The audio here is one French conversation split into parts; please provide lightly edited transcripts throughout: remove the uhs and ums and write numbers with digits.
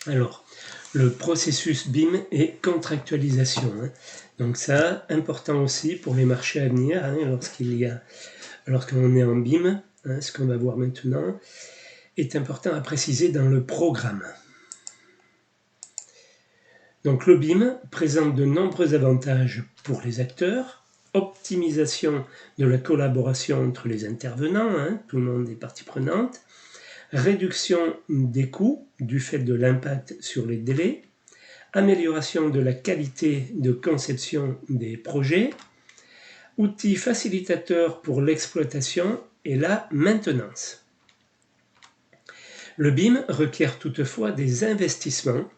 Alors, le processus BIM et contractualisation. Donc ça, important aussi pour les marchés à venir, lorsqu'on est en BIM, ce qu'on va voir maintenant, est important à préciser dans le programme. Donc le BIM présente de nombreux avantages pour les acteurs, optimisation de la collaboration entre les intervenants, tout le monde est partie prenante, réduction des coûts du fait de l'impact sur les délais, amélioration de la qualité de conception des projets, outils facilitateurs pour l'exploitation et la maintenance. Le BIM requiert toutefois des investissements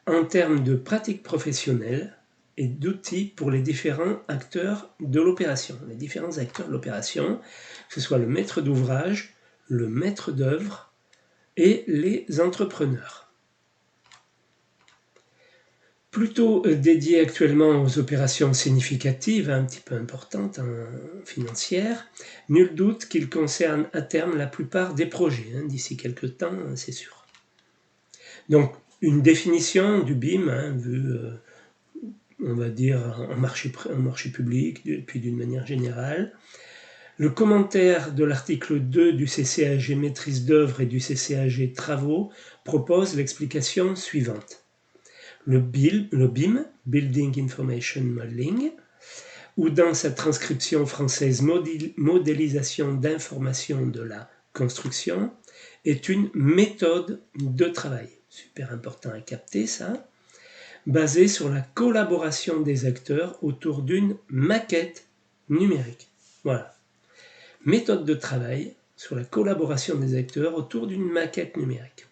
en termes de pratiques professionnelles et d'outils pour les différents acteurs de l'opération. Les différents acteurs de l'opération, que ce soit le maître d'ouvrage, le maître d'œuvre et les entrepreneurs. Plutôt dédié actuellement aux opérations significatives, un petit peu importantes, financières, nul doute qu'il concerne à terme la plupart des projets, d'ici quelques temps, c'est sûr. Donc, une définition du BIM, vu, on va dire, en marché public, puis d'une manière générale. Le commentaire de l'article 2 du CCAG maîtrise d'œuvre et du CCAG travaux propose l'explication suivante. Le BIM, Building Information Modeling, ou dans sa transcription française modélisation d'information de la construction, est une méthode de travail, super important à capter ça, basée sur la collaboration des acteurs autour d'une maquette numérique. Voilà. Méthode de travail sur la collaboration des acteurs autour d'une maquette numérique.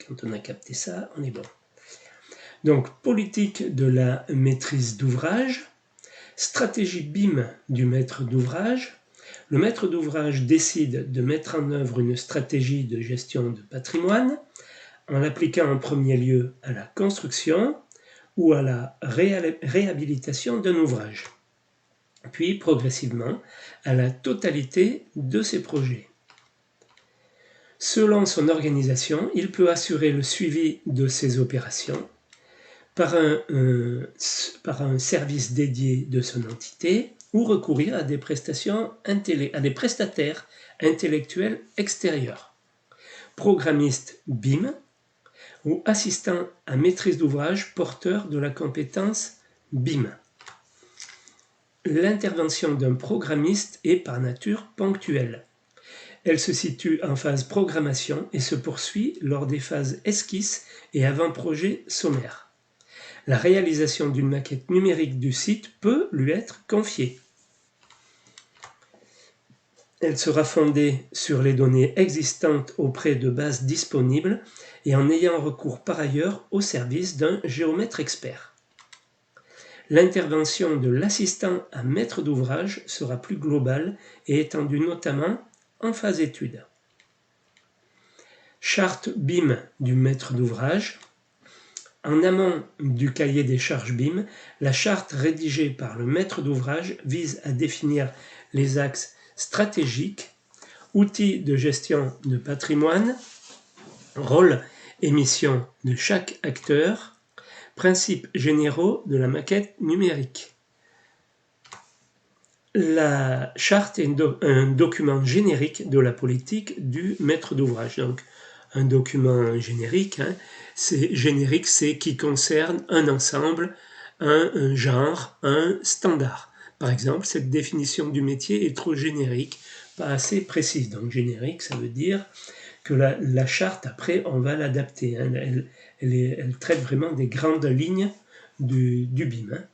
Quand on a capté ça, on est bon. Donc, politique de la maîtrise d'ouvrage, stratégie BIM du maître d'ouvrage. Le maître d'ouvrage décide de mettre en œuvre une stratégie de gestion de patrimoine en l'appliquant en premier lieu à la construction ou à la réhabilitation d'un ouvrage, puis progressivement à la totalité de ses projets. Selon son organisation, il peut assurer le suivi de ces opérations par un service dédié de son entité ou recourir à des prestataires intellectuels extérieurs. Programmiste BIM ou assistant à maîtrise d'ouvrage porteur de la compétence BIM. L'intervention d'un programmiste est par nature ponctuelle. Elle se situe en phase programmation et se poursuit lors des phases esquisse et avant-projet sommaire. La réalisation d'une maquette numérique du site peut lui être confiée. Elle sera fondée sur les données existantes auprès de bases disponibles et en ayant recours par ailleurs au service d'un géomètre expert. L'intervention de l'assistant à maître d'ouvrage sera plus globale et étendue notamment en phase étude. Charte BIM du maître d'ouvrage. En amont du cahier des charges BIM, la charte rédigée par le maître d'ouvrage vise à définir les axes stratégiques, outils de gestion de patrimoine, rôle et mission de chaque acteur, principes généraux de la maquette numérique. La charte est un document générique de la politique du maître d'ouvrage. Donc, un document générique, c'est qui concerne un ensemble, un genre, un standard. Par exemple, cette définition du métier est trop générique, pas assez précise. Donc générique, ça veut dire que la charte, après, on va l'adapter. Elle traite vraiment des grandes lignes du BIM.